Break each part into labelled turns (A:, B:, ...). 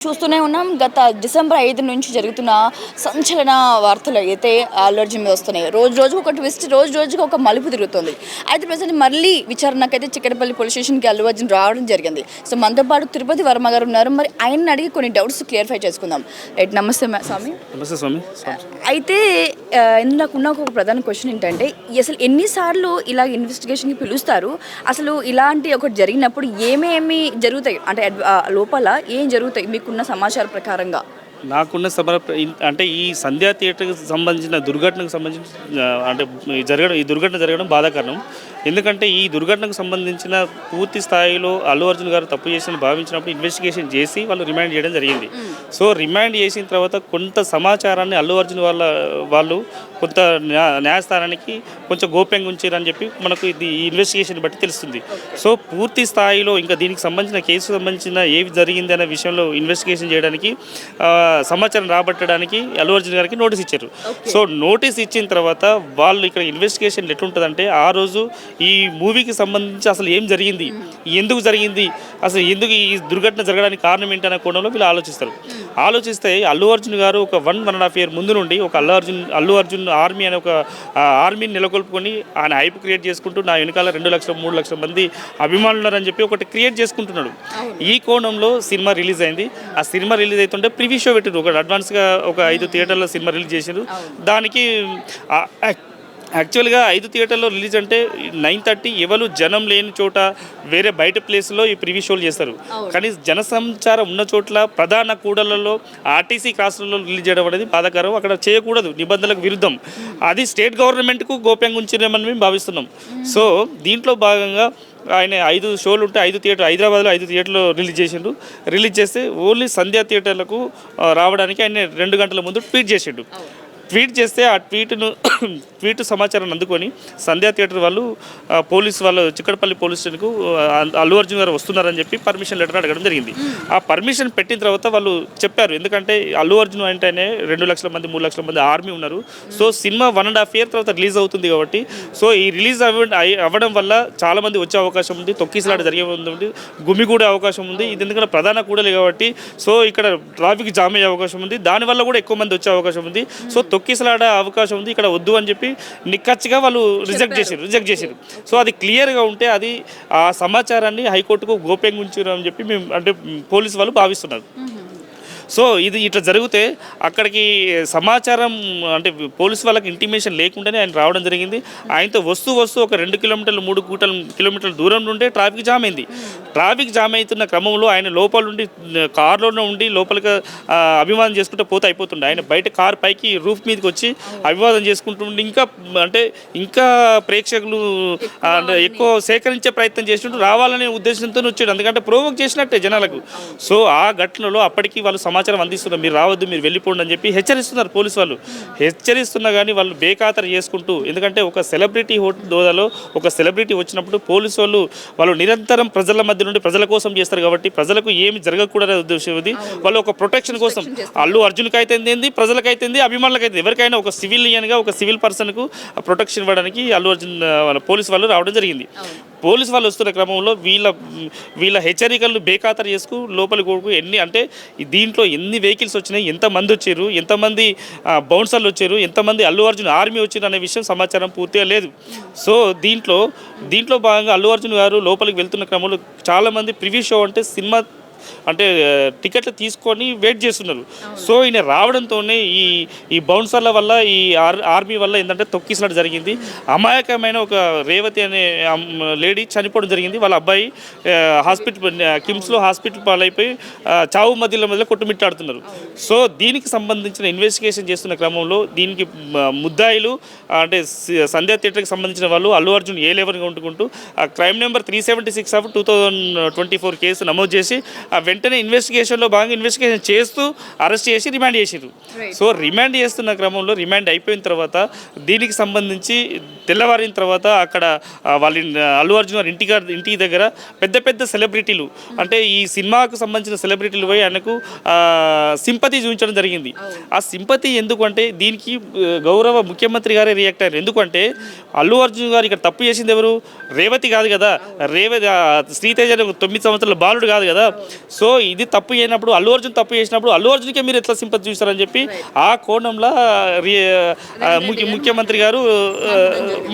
A: చూస్తూనే ఉన్నాం. గత డిసెంబర్ 5 నుంచి జరుగుతున్న సంచలన వార్తలు అయితే అల్లు అర్జున్ మీద వస్తున్నాయి. రోజు రోజుకు ఒక ట్విస్ట్, రోజు రోజుకు ఒక మలుపు తిరుగుతుంది. అయితే ప్రజెంట్ మళ్ళీ విచారణకైతే చిక్కడపల్లి పోలీస్ స్టేషన్కి అల్లు అర్జున్ రావడం జరిగింది. సో మనతో పాటు తిరుపతి వర్మ గారు ఉన్నారు. మరి ఆయన అడిగి కొన్ని డౌట్స్ క్లియర్ఫై చేసుకుందాం. రైట్, నమస్తే స్వామి.
B: నమస్తే స్వామి.
A: అయితే నాకు ఉన్న ఒక ప్రధాన క్వశ్చన్ ఏంటంటే, అసలు ఎన్నిసార్లు ఇలా ఇన్వెస్టిగేషన్కి పిలుస్తారు? అసలు ఇలాంటి ఒకటి జరిగినప్పుడు ఏమేమి జరుగుతాయి, అంటే లోపల ఏం జరుగుతాయి మీకున్న సమాచార ప్రకారంగా?
B: నాకున్న అంటే ఈ సంధ్యా థియేటర్కి సంబంధించిన దుర్ఘటనకు సంబంధించిన అంటే ఈ దుర్ఘటన జరగడం బాధాకరం. ఎందుకంటే ఈ దుర్ఘటనకు సంబంధించిన పూర్తి స్థాయిలో అల్లు అర్జున్ గారు తప్పు చేసిన భావించినప్పుడు ఇన్వెస్టిగేషన్ చేసి వాళ్ళు రిమాండ్ చేయడం జరిగింది. సో రిమాండ్ చేసిన తర్వాత కొంత సమాచారాన్ని అల్లు అర్జున్ వాళ్ళు కొంత న్యాయస్థానానికి కొంచెం గోప్యంగా ఉంచారని చెప్పి మనకు ఇది ఇన్వెస్టిగేషన్ బట్టి తెలుస్తుంది. సో పూర్తి స్థాయిలో ఇంకా దీనికి సంబంధించిన కేసుకు సంబంధించిన ఏవి జరిగింది అనే విషయంలో ఇన్వెస్టిగేషన్ చేయడానికి సమాచారం రాబట్టడానికి అల్లు అర్జున్ గారికి నోటీస్ ఇచ్చారు. సో నోటీస్ ఇచ్చిన తర్వాత వాళ్ళు ఇక్కడ ఇన్వెస్టిగేషన్ ఎట్లుంటుందంటే, ఆ రోజు ఈ మూవీకి సంబంధించి అసలు ఏం జరిగింది, ఎందుకు జరిగింది, అసలు ఎందుకు ఈ దుర్ఘటన జరగడానికి కారణం ఏంటనే కోణంలో వీళ్ళు ఆలోచిస్తారు. ఆలోచిస్తే అల్లు అర్జున్ గారు ఒక 1.5 year ముందు నుండి ఒక అల్లు అర్జున్ ఆర్మీ అనే ఒక ఆర్మీని నెలకొల్పుకొని ఆయన హైప్ క్రియేట్ చేసుకుంటూ నా వెనకాల 2 లక్షల 3 లక్షల మంది అభిమానులు ఉన్నారని చెప్పి ఒకటి క్రియేట్ చేసుకుంటున్నాడు. ఈ కోణంలో సినిమా రిలీజ్ అయింది. ఆ సినిమా రిలీజ్ అవుతుంటే ప్రివ్యూ షో పెట్టారు. ఒక అడ్వాన్స్గా ఒక 5 థియేటర్లో సినిమా రిలీజ్ చేశారు. దానికి యాక్చువల్గా 5 థియేటర్లో రిలీజ్ అంటే 9:30 ఎవరు జనం లేని చోట వేరే బయట ప్లేస్లో ఈ ప్రివ్యూ షోలు చేస్తారు. కానీ జనసంచారం ఉన్న చోట్ల ప్రధాన కూడళ్లలో ఆర్టీసీ క్రాస్లలో రిలీజ్ చేయడం అనేది బాధాకరం. అక్కడ చేయకూడదు, నిబంధనలకు విరుద్ధం. అది స్టేట్ గవర్నమెంట్కు గోప్యంగా ఉంచినామని మేము భావిస్తున్నాం. సో దీంట్లో భాగంగా ఆయన 5 షోలు ఉంటే 5 థియేటర్ హైదరాబాద్లో 5 థియేటర్లో రిలీజ్ చేస్తే ఓన్లీ సంధ్యా థియేటర్లకు రావడానికి ఆయన 2 గంటల ముందు ట్వీట్ చేస్తే ఆ ట్వీట్ సమాచారాన్ని అందుకొని సంధ్యా థియేటర్ వాళ్ళు చిక్కడపల్లి పోలీస్ స్టేషన్కు అల్లు అర్జున్ గారు వస్తున్నారని చెప్పి పర్మిషన్ లెటర్ అడగడం జరిగింది. ఆ పర్మిషన్ పెట్టిన తర్వాత వాళ్ళు చెప్పారు, ఎందుకంటే అల్లు అర్జున్ అంటేనే 2 లక్షల మంది 3 లక్షల మంది ఆర్మీ ఉన్నారు. సో సినిమా 1.5 year తర్వాత రిలీజ్ అవుతుంది కాబట్టి, సో ఈ రిలీజ్ అవ్వడం వల్ల చాలామంది వచ్చే అవకాశం ఉంది, తొక్కిసలాట జరిగే ఉంది, గుమిగూడే అవకాశం ఉంది. ఇది ఎందుకంటే ప్రధాన కూడలి కాబట్టి సో ఇక్కడ ట్రాఫిక్ జామ్ అయ్యే అవకాశం ఉంది. దానివల్ల కూడా ఎక్కువ మంది వచ్చే అవకాశం ఉంది. సో తొక్కిసలాడే అవకాశం ఉంది, ఇక్కడ వద్దు అని చెప్పి నిక్కచ్చిగా వాళ్ళు రిజెక్ట్ చేశారు. సో అది క్లియర్గా ఉంటే అది ఆ సమాచారాన్ని హైకోర్టుకు గోప్యంగా ఉంచారు అని చెప్పి మేము అంటే పోలీసు వాళ్ళు భావిస్తున్నారు. సో ఇది ఇట్లా జరిగితే అక్కడికి సమాచారం అంటే పోలీసు వాళ్ళకి ఇంటిమేషన్ లేకుండానే ఆయన రావడం జరిగింది. ఆయనతో వస్తూ ఒక 2 కిలోమీటర్లు 3 కిలోమీటర్ల దూరం నుండే ట్రాఫిక్ జామ్ అయింది. ట్రాఫిక్ జామ్ అవుతున్న క్రమంలో ఆయన లోపల నుండి కారులోనే ఉండి లోపలికి అభివాదం చేసుకుంటూ అయిపోతుండే. ఆయన బయట కారు పైకి రూఫ్ మీదకి వచ్చి అభివాదం చేసుకుంటుండే. ఇంకా ప్రేక్షకులు ఎక్కువ సేకరించే ప్రయత్నం చేసినట్టు రావాలనే ఉద్దేశంతో వచ్చాడు. ఎందుకంటే ప్రోవోక్ చేసినట్టే జనాలకు. సో ఆ ఘటనలో అప్పటికి వాళ్ళు సమాచారం అందిస్తున్నారు, మీరు రావద్దు, మీరు వెళ్ళిపోండి అని చెప్పి హెచ్చరిస్తున్నారు. పోలీసు వాళ్ళు హెచ్చరిస్తున్నా కానీ వాళ్ళు బేఖాతరు చేసుకుంటూ, ఎందుకంటే ఒక సెలబ్రిటీ హోదాలో ఒక సెలబ్రిటీ వచ్చినప్పుడు పోలీసు వాళ్ళు నిరంతరం ప్రజల మధ్య నుండి ప్రజల కోసం చేస్తారు కాబట్టి ప్రజలకు ఏమి జరగకూడదనే ఉద్దేశం ఇది. వాళ్ళు ఒక ప్రొటెక్షన్ కోసం అల్లు అర్జున్కి అయితే ప్రజలకైతే ఎవరికైతే ఎవరికైనా ఒక సివిలియన్గా ఒక సివిల్ పర్సన్కు ప్రొటెక్షన్ ఇవ్వడానికి అల్లు అర్జున్ పోలీసు వాళ్ళు రావడం జరిగింది. పోలీసు వాళ్ళు వస్తున్న క్రమంలో వీళ్ళ హెచ్చరికలను బేఖాతరు చేసుకు లోపలికి కొడుకు దీంట్లో ఎన్ని వెహికల్స్ వచ్చినాయి, ఎంతమంది వచ్చారు, ఎంతమంది బౌన్సర్లు వచ్చారు, ఎంతమంది అల్లు అర్జున్ ఆర్మీ వచ్చారు అనే విషయం సమాచారం పూర్తిగా లేదు. సో దీంట్లో భాగంగా అల్లు అర్జున్ గారు లోపలికి వెళ్తున్న క్రమంలో చాలామంది ప్రివ్యూ షో అంటే సినిమా అంటే టికెట్లు తీసుకొని వెయిట్ చేస్తున్నారు. సో ఈయన రావడంతోనే ఈ బౌన్సర్ల వల్ల ఈ ఆర్మీ వల్ల ఏంటంటే తొక్కిసలాట జరిగింది. అమాయకమైన ఒక రేవతి అనే లేడీ చనిపోవడం జరిగింది. వాళ్ళ అబ్బాయి కిమ్స్లో హాస్పిటల్ పాలైపోయి చావు మధ్యలో కొట్టుమిట్టాడుతున్నారు. సో దీనికి సంబంధించిన ఇన్వెస్టిగేషన్ చేస్తున్న క్రమంలో దీనికి ముద్దాయిలు అంటే సంధ్యా థియేటర్కి సంబంధించిన వాళ్ళు అల్లు అర్జున్ ఏ లెవెల్గా ఉంటుకుంటూ క్రైమ్ నెంబర్ 376/2024 కేసు నమోదు చేసి వెంటనే ఇన్వెస్టిగేషన్లో భాగంగా ఇన్వెస్టిగేషన్ చేస్తూ అరెస్ట్ చేసి రిమాండ్ చేసారు. సో రిమాండ్ చేస్తున్న క్రమంలో రిమాండ్ అయిపోయిన తర్వాత దీనికి సంబంధించి తెల్లవారిన తర్వాత అక్కడ వాళ్ళ అల్లు అర్జున్ గారి ఇంటి దగ్గర పెద్ద సెలబ్రిటీలు అంటే ఈ సినిమాకు సంబంధించిన సెలబ్రిటీలు పోయి ఆయనకు సింపతి చూపించడం జరిగింది. ఆ సింపతి ఎందుకంటే దీనికి గౌరవ ముఖ్యమంత్రి గారే రియాక్ట్ అయ్యారు. ఎందుకంటే అల్లు అర్జున్ గారు ఇక్కడ తప్పు చేసింది ఎవరు? రేవతి కాదు కదా, శ్రీతేజ 9 సంవత్సరాల బాలుడు కాదు కదా. సో ఇది తప్పు అయినప్పుడు అల్లు అర్జున్ తప్పు చేసినప్పుడు అల్లు అర్జున్కే మీరు ఎట్లా సింపతి చూస్తారని చెప్పి ఆ కోణంలో ముఖ్యమంత్రి గారు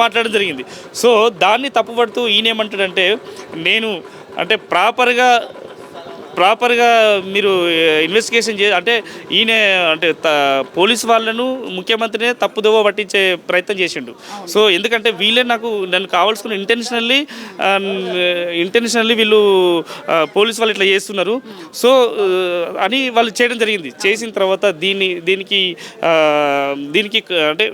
B: మాట్లాడడం జరిగింది. సో దాన్ని తప్పుపడుతూ ఈయన ఏమంటాడంటే నేను అంటే ప్రాపర్గా మీరు ఇన్వెస్టిగేషన్ అంటే ఈయన అంటే పోలీస్ వాళ్ళను ముఖ్యమంత్రినే తప్పుదోవ పట్టించే ప్రయత్నం చేసిండు. సో ఎందుకంటే వీళ్ళే నన్ను కావాల్సుకున్న ఇంటెన్షనల్లీ వీళ్ళు పోలీస్ వాళ్ళు ఇట్లా చేస్తున్నారు. సో అని వాళ్ళు చేయడం జరిగింది. చేసిన తర్వాత దీనికి అంటే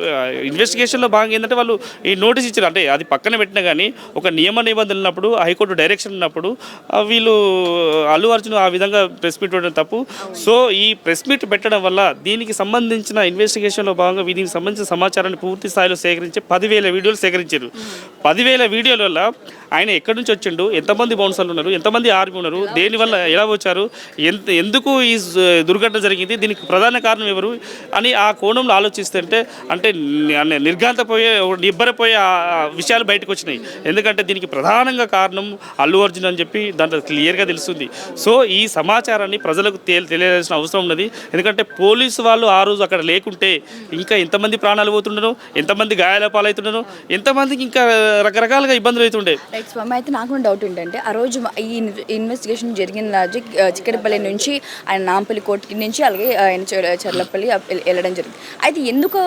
B: ఇన్వెస్టిగేషన్లో భాగంగా ఏంటంటే వాళ్ళు ఈ నోటీస్ ఇచ్చారు. అంటే అది పక్కన పెట్టినా కానీ ఒక నియమ నిబంధనలు ఉన్నప్పుడు హైకోర్టు డైరెక్షన్ ఉన్నప్పుడు వీళ్ళు అల్లు అర్జున్ ఆ విధంగా ప్రెస్ మీట్ పెట్టడం తప్పు. సో ఈ ప్రెస్ మీట్ పెట్టడం వల్ల దీనికి సంబంధించిన ఇన్వెస్టిగేషన్లో భాగంగా దీనికి సంబంధించిన సమాచారాన్ని పూర్తి స్థాయిలో సేకరించి 10,000 వీడియోలు సేకరించారు. 10,000 వీడియోల వల్ల ఆయన ఎక్కడి నుంచి వచ్చిండు, ఎంతమంది బౌన్సర్లు ఉన్నారు, ఎంతమంది ఆర్మీ ఉన్నారు, దేనివల్ల ఎలా వచ్చారు, ఎందుకు ఈ దుర్ఘటన జరిగింది, దీనికి ప్రధాన కారణం ఎవరు అని ఆ కోణంలో ఆలోచిస్తుంటే అంటే నిబ్బరపోయే విషయాలు బయటకు వచ్చినాయి. ఎందుకంటే దీనికి ప్రధానంగా కారణం అల్లు అర్జున్ అని చెప్పి దాంట్లో క్లియర్గా తెలుస్తుంది. సో ఈ సమాచారాన్ని ప్రజలకు తెలియాల్సిన అవసరం ఉన్నది. ఎందుకంటే పోలీసు వాళ్ళు ఆ రోజు అక్కడ లేకుంటే ఇంకా ఎంతమంది ప్రాణాలు పోతుండనో, ఎంతమంది గాయాల పాలవుతుండనో, ఎంతమందికి ఇంకా రకరకాలుగా ఇబ్బందులు అవుతుండే.
A: స్వామి అయితే నాకు డౌట్ ఏంటంటే ఆ రోజు ఈ ఇన్వెస్టిగేషన్ జరిగిన రోజు చిక్కడపల్లి నుంచి ఆయన నాంపల్లి కోర్టు నుంచి అలాగే ఆయన చర్లపల్లి వెళ్ళడం జరిగింది. అయితే ఎందుకు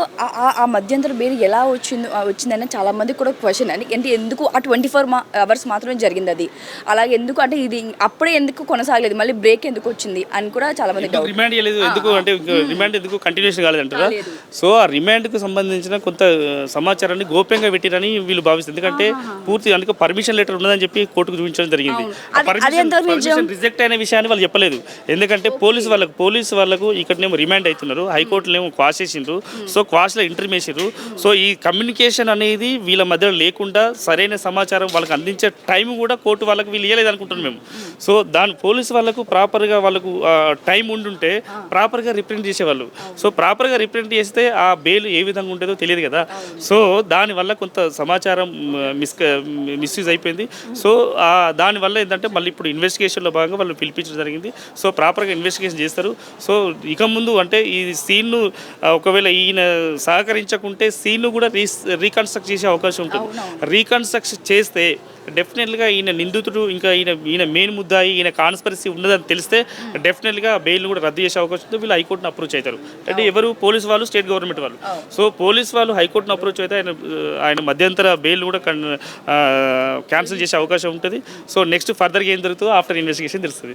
A: ఆ మధ్యంతర బెయిల్ ఎలా వచ్చిందని చాలా మందికి కూడా క్వశ్చన్ అని. అంటే ఎందుకు ఆ 24 అవర్స్ మాత్రమే జరిగింది అది, అలాగే ఎందుకు అంటే ఇది అప్పుడే ఎందుకు కొనసాగలేదు, మళ్ళీ బ్రేక్ ఎందుకు వచ్చింది అని కూడా చాలా మంది డౌట్.
B: రిమాండ్ చేయలేదు ఎందుకు అంటే రిమాండ్ ఎందుకు కంటిన్యూషన్ కాలేదంటారా? సో ఆ రిమాండ్కి సంబంధించిన కొంత సమాచారాన్ని గోప్యంగా పెట్టిరని వీళ్ళు భావిస్తారు. ఎందుకంటే పూర్తి అందుకే పర్మిషన్ లెటర్ ఉన్నదని చెప్పి కోర్టుకు చూపించడం జరిగింది. పర్మిషన్ రిజెక్ట్ అయిన విషయాన్ని వాళ్ళు చెప్పలేదు. ఎందుకంటే పోలీసు వాళ్ళకు ఇక్కడనేమో రిమాండ్ అవుతున్నారు, హైకోర్టులో క్వాష్ చేసిండ్రు. సో క్వాష్లో ఇంటర్వ్యూ చేసిండ్రు. సో ఈ కమ్యూనికేషన్ అనేది వీళ్ళ మధ్యలో లేకుండా సరైన సమాచారం వాళ్ళకి అందించే టైం కూడా కోర్టు వాళ్ళకి వీళ్ళు ఇవ్వలేదు అనుకుంటున్నాం మేము. సో పోలీసు వాళ్ళకు ప్రాపర్గా వాళ్ళకు టైం ఉండుంటే ప్రాపర్గా రిప్రజెంట్ చేసేవాళ్ళు. సో ప్రాపర్గా రిప్రజెంట్ చేస్తే ఆ బెయిల్ ఏ విధంగా ఉంటుందో తెలియదు కదా. సో దానివల్ల కొంత సమాచారం మిస్యూజ్ అయిపోయింది. సో దానివల్ల ఏంటంటే మళ్ళీ ఇప్పుడు ఇన్వెస్టిగేషన్లో భాగంగా వాళ్ళు పిలిపించడం జరిగింది. సో ప్రాపర్గా ఇన్వెస్టిగేషన్ చేస్తారు. సో ఇక ముందు అంటే ఈ సీన్ను ఒకవేళ ఈయన సహకరించకుంటే సీన్ను కూడా రీకన్స్ట్రక్ట్ చేసే అవకాశం ఉంటుంది. రీకన్స్ట్రక్ట్ చేస్తే డెఫినెట్గా ఈయన నిందితుడు ఇంకా ఈయన మెయిన్ ముద్దాయి ఈయన కాన్స్పరసీ ఉన్నదని తెలిస్తే డెఫినెట్గా బెయిల్ కూడా రద్దు చేసే అవకాశం ఉంది. వీళ్ళు హైకోర్టును అప్రోచ్ అవుతారు. అంటే ఎవరు పోలీసు వాళ్ళు, స్టేట్ గవర్నమెంట్ వాళ్ళు. సో పోలీసు వాళ్ళు హైకోర్టును అప్రోచ్ అయితే ఆయన మధ్యంతర బెయిల్ కూడా క్యాన్సిల్ చేసే అవకాశం ఉంటుంది. సో నెక్స్ట్ ఫర్దర్గా ఏం జరుగుతుందో ఆఫ్టర్ ఇన్వెస్టిగేషన్ తెలుస్తుంది.